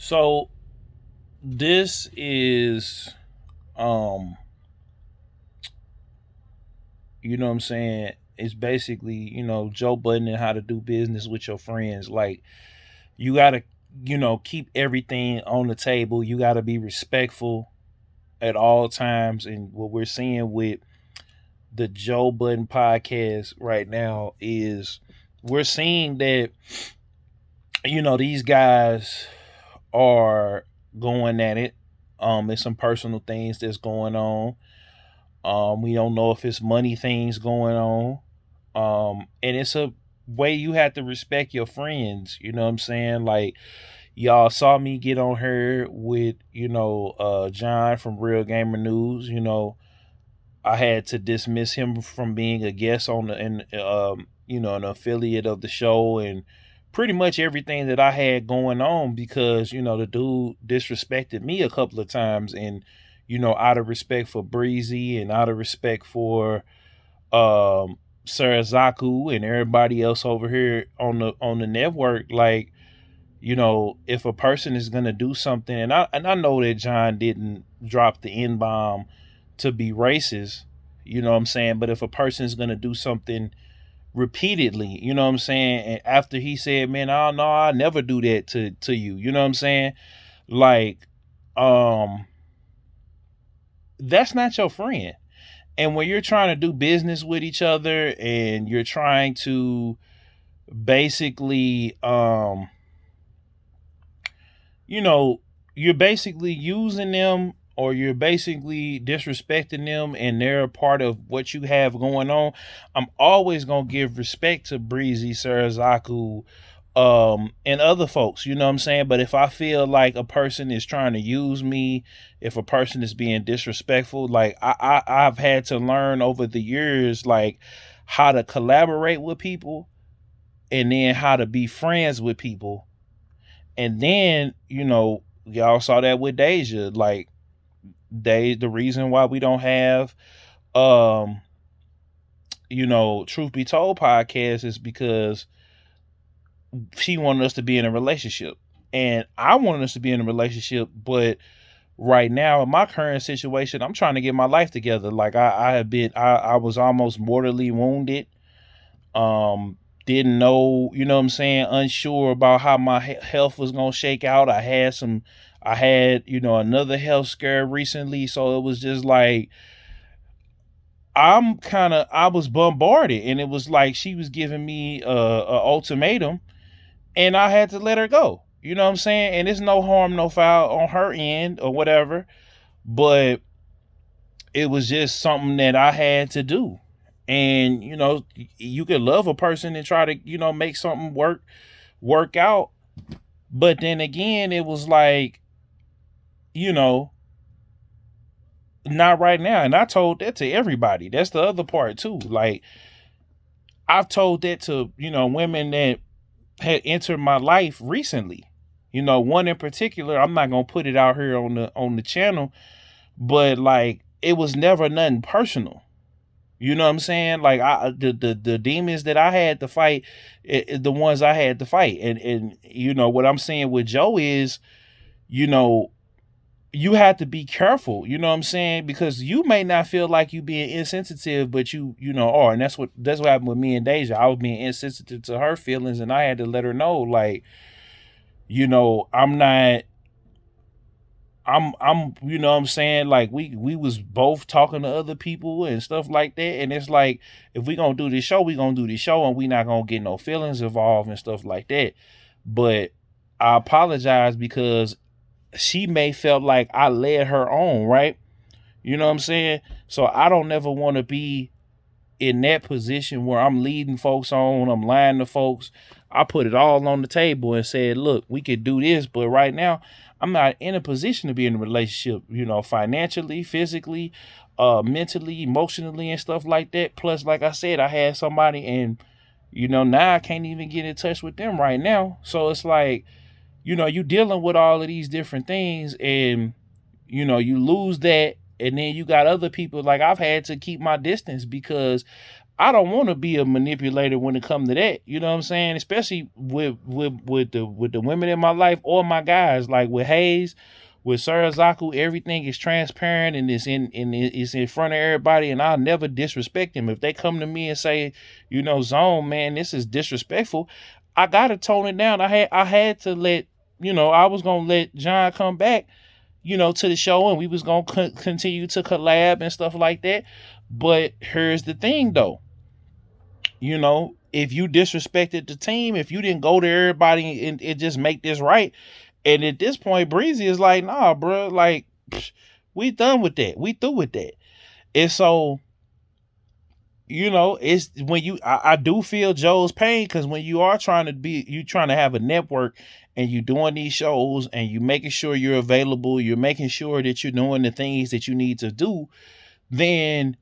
So this is um what I'm saying, it's basically, Joe Budden and how to do business with your friends. Like you gotta, keep everything on the table. You gotta be respectful at all times. And what we're seeing with the Joe Budden podcast right now is we're seeing that, these guys are going at it. There's some personal things that's going on. We don't know if it's money things going on. And it's a way you have to respect your friends. You know what I'm saying? Like y'all saw me get on her with, John from Real Gamer News. I had to dismiss him from being a guest on the and an affiliate of the show, and pretty much everything that I had going on because the dude disrespected me a couple of times, and out of respect for Breezy and out of respect for Sarazaku and everybody else over here on the network, like, if a person is gonna do something, and I know that John didn't drop the N bomb to be racist, you know what I'm saying? But if a person is gonna do something repeatedly, you know what I'm saying, and after he said, "Man, I don't know, I never do that to you," you know what I'm saying? Like, um, that's not your friend. And when you're trying to do business with each other and you're trying to basically, you know, you're basically using them or you're basically disrespecting them and they're a part of what you have going on, I'm always gonna give respect to Breezy, Sarazaku, and other folks, you know what I'm saying? But if I feel like a person is trying to use me, if a person is being disrespectful, like I've had to learn over the years, like how to collaborate with people and then how to be friends with people. And then, y'all saw that with Deja. Like the reason why we don't have um, Truth Be Told podcast is because she wanted us to be in a relationship. And I wanted us to be in a relationship, but right now in my current situation, I'm trying to get my life together. Like I was almost mortally wounded. Didn't know, you know what I'm saying, unsure about how my health was gonna shake out. I had, another health scare recently, so it was just like I was bombarded, and it was like she was giving me a ultimatum, and I had to let her go. You know what I'm saying? And it's no harm, no foul on her end or whatever, but it was just something that I had to do. And you could love a person and try to make something work out, but then again, it was like, you know, not right now. And I told that to everybody. That's the other part too. Like I've told that to women that had entered my life recently. One in particular, I'm not gonna put it out here on the channel, but like it was never nothing personal. You know what I'm saying? Like the demons that I had to fight, the ones I had to fight, and what I'm saying with Joe is, you know, you have to be careful. You know what I'm saying? Because you may not feel like you being insensitive, but you are, and that's what happened with me and Deja. I was being insensitive to her feelings, and I had to let her know, like, I'm not. I'm you know what I'm saying, like we was both talking to other people and stuff like that, and it's like if we gonna do this show, we gonna do this show, and we not gonna get no feelings involved and stuff like that. But I apologize because she may felt like I led her on, right? You know what I'm saying? So I don't never want to be in that position where I'm leading folks on, I'm lying to folks. I put it all on the table and said, look, we could do this, but right now I'm not in a position to be in a relationship, financially, physically, mentally, emotionally, and stuff like that. Plus, like I said, I had somebody, and now I can't even get in touch with them right now. So it's like, you dealing with all of these different things, and you lose that, and then you got other people. Like I've had to keep my distance because I don't want to be a manipulator when it comes to that. You know what I'm saying? Especially with the women in my life or my guys, like with Hayes, with Sarazaku, everything is transparent and it's in front of everybody, and I'll never disrespect them. If they come to me and say, Zone, man, this is disrespectful, I gotta tone it down. I had to let I was gonna let John come back, to the show, and we was gonna continue to collab and stuff like that. But here's the thing, though. If you disrespected the team, if you didn't go to everybody and just make this right, and at this point, Breezy is like, nah, bro, like, we done with that. We through with that. And so, it's when I do feel Joe's pain, because when you are trying to have a network and you doing these shows and you making sure you're available, you're making sure that you're doing the things that you need to do, then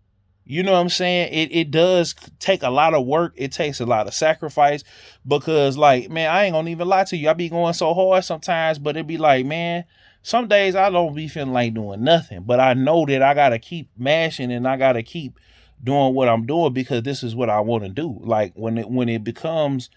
you know what I'm saying? It does take a lot of work. It takes a lot of sacrifice, because, like, man, I ain't gonna even lie to you. I be going so hard sometimes, but it be like, man, some days I don't be feeling like doing nothing. But I know that I gotta keep mashing and I gotta keep doing what I'm doing, because this is what I want to do. Like, when it becomes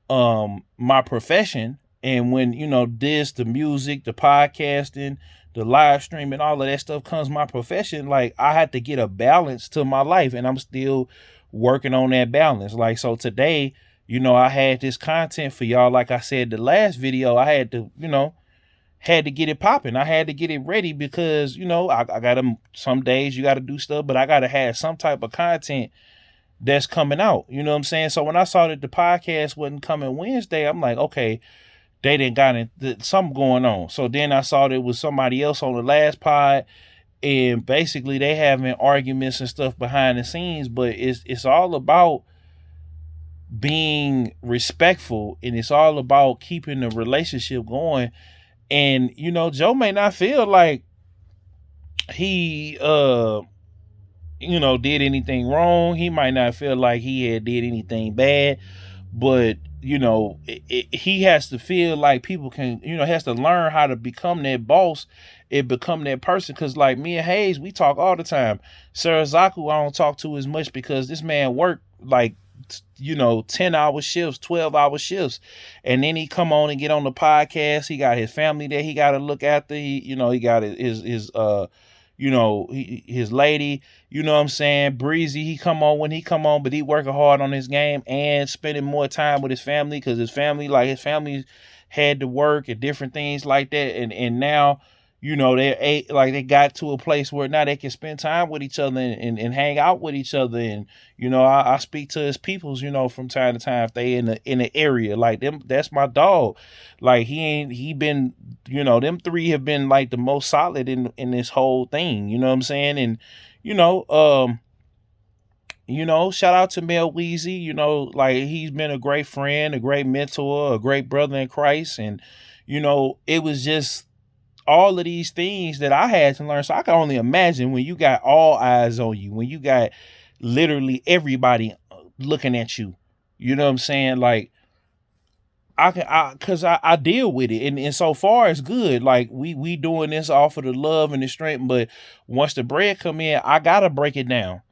my profession, and when the music, the podcasting, the live streaming, all of that stuff comes my profession, like, I had to get a balance to my life, and I'm still working on that balance. Like, so today, I had this content for y'all. Like I said, the last video, I had to get it popping. I had to get it ready, because I gotta, some days you gotta do stuff, but I gotta have some type of content that's coming out. You know what I'm saying? So when I saw that the podcast wasn't coming Wednesday, I'm like, okay, they didn't got something going on. So then I saw there was somebody else on the last pod, and basically they having arguments and stuff behind the scenes. But it's all about being respectful, and it's all about keeping the relationship going. And Joe may not feel like he did anything wrong. He might not feel like he had did anything bad, but he has to feel like people can, has to learn how to become that boss and become that person. Because, like, me and Hayes, we talk all the time. Sarazaku, I don't talk to as much, because this man work like 10-hour shifts, 12-hour shifts, and then he come on and get on the podcast. He got his family that he got to look after. He got his lady, what I'm saying? Breezy, he come on when he come on, but he working hard on his game and spending more time with his family, because his family had to work and different things like that. And now, they got to a place where now they can spend time with each other and hang out with each other. And, I speak to his peoples, from time to time, if they in the area, like them, that's my dog. Like, he been, them three have been like the most solid in this whole thing. You know what I'm saying? And, shout out to Mel Weezy, like, he's been a great friend, a great mentor, a great brother in Christ. And, it was just all of these things that I had to learn. So I can only imagine when you got all eyes on you, when you got literally everybody looking at you, you know what I'm saying? Like, I deal with it, and so far it's good. Like, we doing this off of the love and the strength, but once the bread come in, I gotta break it down.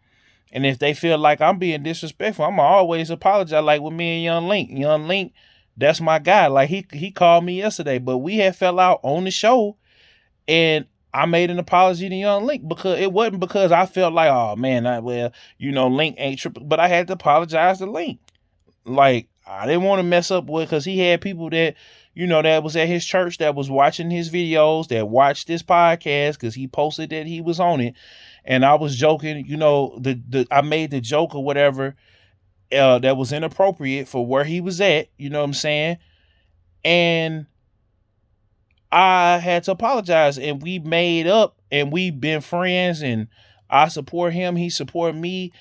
And if they feel like I'm being disrespectful, I'm gonna always apologize. Like with me and Young Link, that's my guy. Like, he called me yesterday, but we had fell out on the show, and I made an apology to Young Link, because it wasn't because I felt like, oh man, Link ain't tripping, but I had to apologize to Link. Like, I didn't want to mess up with, because he had people that, that was at his church, that was watching his videos, that watched this podcast, because he posted that he was on it. And I was joking, I made the joke or whatever that was inappropriate for where he was at, you know what I'm saying? And I had to apologize, and we made up, and we've been friends, and I support him, he support me.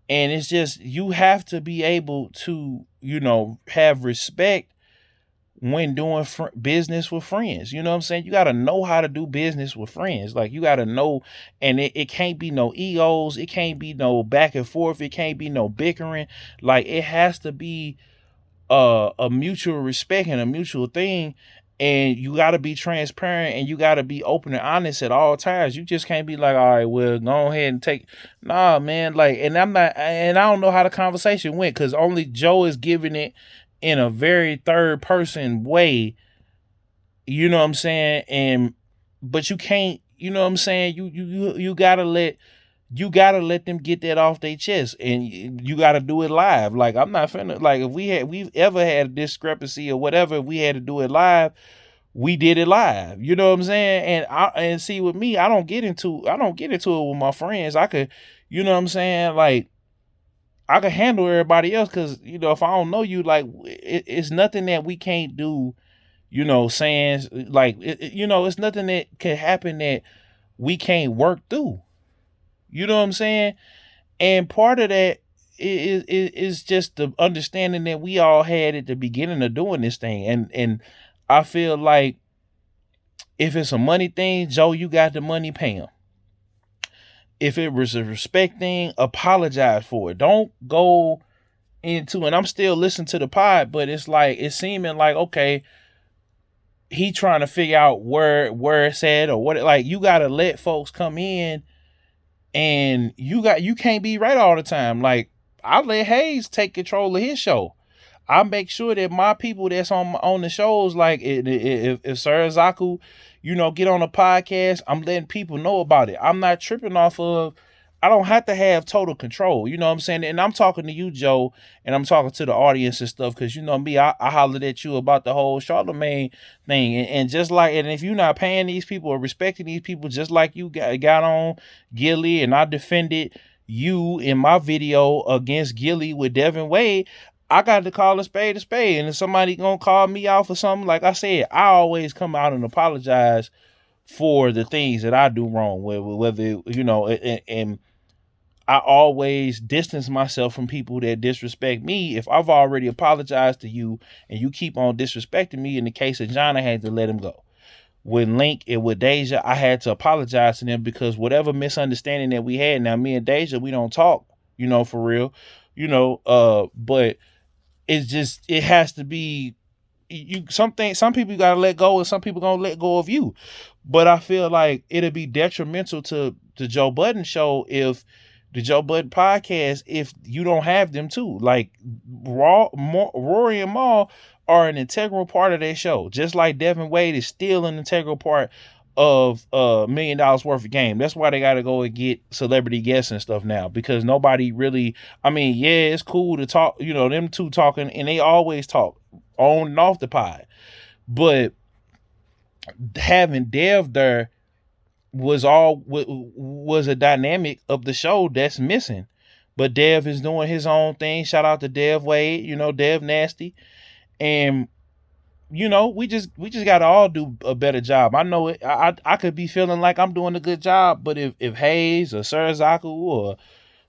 And it's just, you have to be able to, have respect when doing business with friends. You know what I'm saying? You got to know how to do business with friends. Like, you got to know, and it can't be no egos. It can't be no back and forth. It can't be no bickering. Like, it has to be a mutual respect and a mutual thing. And you got to be transparent and you got to be open and honest at all times. You just can't be like, all right, well, go ahead and take. Nah, man. Like, and I don't know how the conversation went because only Joe is giving it in a very third person way. You know what I'm saying? But you can't, you know what I'm saying? You gotta let them get that off their chest, and you gotta do it live. Like, I'm not finna, like, if we've ever had a discrepancy or whatever, if we had to do it live, we did it live. You know what I'm saying? And see, with me, I don't get into it with my friends. I could, you know what I'm saying? Like, I could handle everybody else because, you know, if I don't know you, like, it's nothing that we can't do. You know, saying like, you know, it's nothing that can happen that we can't work through. You know what I'm saying? And part of that is just the understanding that we all had at the beginning of doing this thing. And I feel like if it's a money thing, Joe, you got the money, pay him. If it was a respect thing, apologize for it. Don't go into, and I'm still listening to the pod, but it's like, it's seeming like, okay, he trying to figure out where it's at or what. Like, you gotta let folks come in, and you can't be right all the time. Like, I let Hayes take control of his show. I make sure that my people that's on the shows, like, if Sir Zaku, you know, get on a podcast, I'm letting people know about it. I'm not tripping off of. I don't have to have total control. You know what I'm saying? And I'm talking to you, Joe, and I'm talking to the audience and stuff, because, you know me, I hollered at you about the whole Charlemagne thing. And just like, and if you're not paying these people or respecting these people, just like you got on Gilly, and I defended you in my video against Gilly with Devin Wade, I got to call a spade a spade. And if somebody gonna call me out for something, like I said, I always come out and apologize for the things that I do wrong, whether, you know, and I always distance myself from people that disrespect me. If I've already apologized to you and you keep on disrespecting me, in the case of John, I had to let him go. With Link and with Deja, I had to apologize to them because whatever misunderstanding that we had, now me and Deja, we don't talk, you know, for real, you know, but it's just, it has to be, some people you gotta let go, and some people gonna let go of you. But I feel like it'll be detrimental to the Joe Budden show, if the Joe Budden podcast, if you don't have them too. Like, Rory and Maul are an integral part of their show, just like Devin Wade is still an integral part of $1 million worth of game. That's why they got to go and get celebrity guests and stuff now, because nobody really, I mean, yeah, it's cool to talk, you know, them two talking, and they always talk on and off the pod, but having Dev there was a dynamic of the show that's missing. But Dev is doing his own thing. Shout out to Dev Wade, you know, Dev Nasty. And, you know, we just gotta all do a better job. I know it. I could be feeling like I'm doing a good job, but if Hayes or Sir Zaku or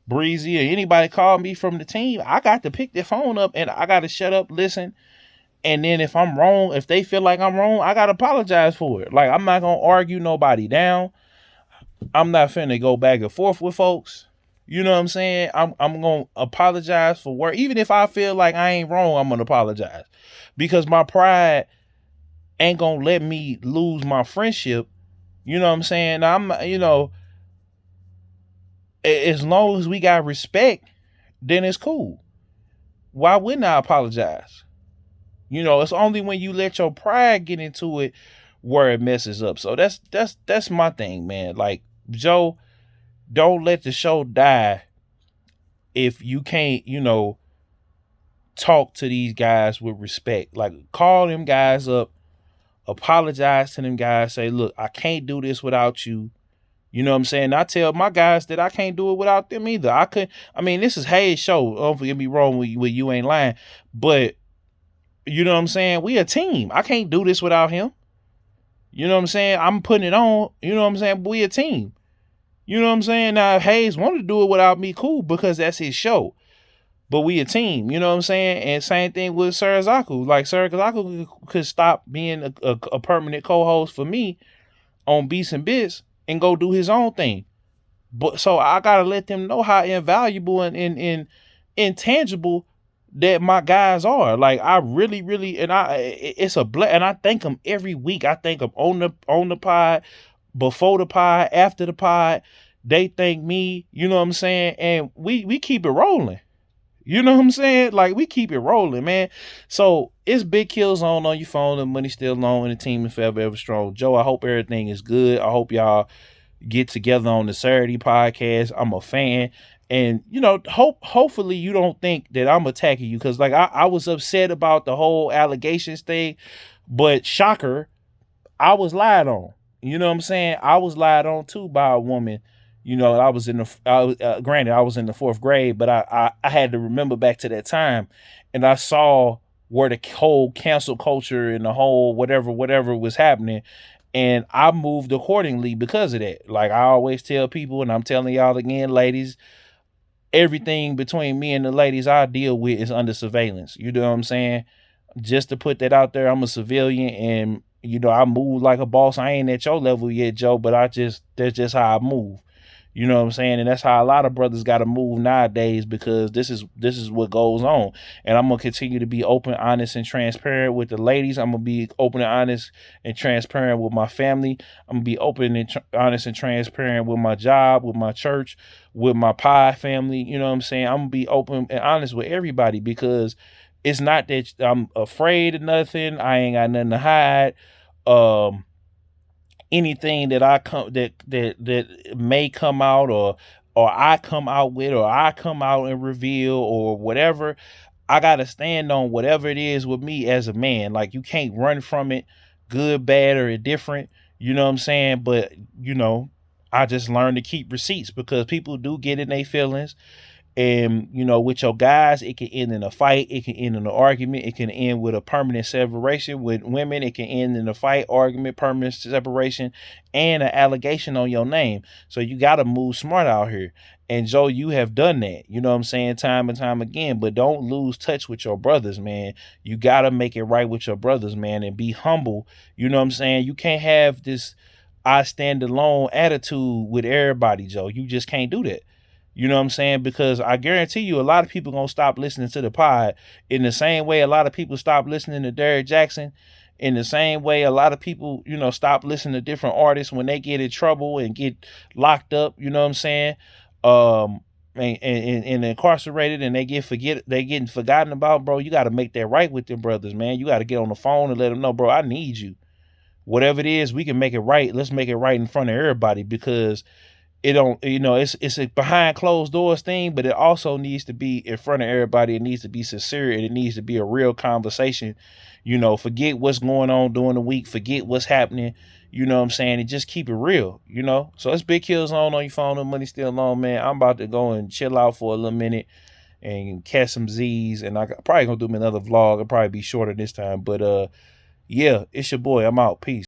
Breezy or anybody call me from the team, I got to pick their phone up and I gotta shut up, listen. And then if I'm wrong, if they feel like I'm wrong, I gotta apologize for it. Like, I'm not gonna argue nobody down. I'm not finna go back and forth with folks. You know what I'm saying? I'm gonna apologize for work. Even if I feel like I ain't wrong, I'm gonna apologize. Because my pride ain't gonna let me lose my friendship. You know what I'm saying? Now, I'm, you know, as long as we got respect, then it's cool. Why wouldn't I apologize? You know, it's only when you let your pride get into it where it messes up. So that's my thing, man. Like, Joe, don't let the show die if you can't, you know, talk to these guys with respect. Like, call them guys up, apologize to them guys, say, look, I can't do this without you. You know what I'm saying? I tell my guys that I can't do it without them either. I mean, this is Hayes' show. Don't forget me wrong with you ain't lying. But you know what I'm saying? We a team. I can't do this without him. You know what I'm saying? I'm putting it on. You know what I'm saying? We a team. You know what I'm saying? Now, if Hayes wanted to do it without me, cool, because that's his show. But we a team. You know what I'm saying? And same thing with Sir Zaku. Like, Sir Zaku could stop being a permanent co-host for me on Beats and Bits and go do his own thing. But so I gotta let them know how invaluable and intangible that my guys are. Like I really, really, and it's a and I thank them every week. I thank them on the pod, before the pod, after the pod. They thank me. You know what I'm saying? And we keep it rolling. You know what I'm saying? Like we keep it rolling, man. So it's Big Killzone on your phone. The money still long, and the team is forever ever strong. Joe, I hope everything is good. I hope y'all get together on the Saturday podcast. I'm a fan. And hopefully you don't think that I'm attacking you, because like I was upset about the whole allegations thing, but shocker, I was lied on. You know what I'm saying? I was lied on too by a woman. I was in granted I was in the fourth grade, but I had to remember back to that time, and I saw where the whole cancel culture and the whole whatever was happening, and I moved accordingly because of that. Like I always tell people, and I'm telling y'all again, ladies, everything between me and the ladies I deal with is under surveillance. You know what I'm saying? Just to put that out there, I'm a civilian, and I move like a boss. I ain't at your level yet, Joe, but that's just how I move. You know what I'm saying? And that's how a lot of brothers got to move nowadays, because this is what goes on. And I'm going to continue to be open, honest, and transparent with the ladies. I'm going to be open and honest and transparent with my family. I'm going to be open and honest and transparent with my job, with my church, with my pie family. You know what I'm saying? I'm going to be open and honest with everybody, because it's not that I'm afraid of nothing. I ain't got nothing to hide. Anything that that may come out, or I come out with, or I come out and reveal, or whatever, I gotta stand on whatever it is with me as a man. Like you can't run from it, good, bad, or indifferent. You know what I'm saying? But I just learned to keep receipts, because people do get in their feelings. And with your guys, it can end in a fight, it can end in an argument, it can end with a permanent separation. With women, it can end in a fight, argument, permanent separation, and an allegation on your name. So you got to move smart out here. And Joe, you have done that, you know what I'm saying, time and time again. But don't lose touch with your brothers, man. You got to make it right with your brothers, man, and be humble. You know what I'm saying? You can't have this I stand alone attitude with everybody, Joe. You just can't do that. You know what I'm saying? Because I guarantee you a lot of people going to stop listening to the pod, in the same way a lot of people stop listening to Derrick Jackson, in the same way a lot of people, stop listening to different artists when they get in trouble and get locked up, you know what I'm saying? And incarcerated, and they getting forgotten about, bro. You got to make that right with them brothers, man. You got to get on the phone and let them know, bro, I need you. Whatever it is, we can make it right. Let's make it right in front of everybody, because it don't, it's a behind closed doors thing, but it also needs to be in front of everybody. It needs to be sincere, and it needs to be a real conversation. Forget what's going on during the week, forget what's happening, you know what I'm saying, and just keep it real, So it's Big Killzone on your phone, the money still long, man. I'm about to go and chill out for a little minute and catch some Z's, and I probably gonna do another vlog. It'll probably be shorter this time, but yeah, it's your boy. I'm out. Peace.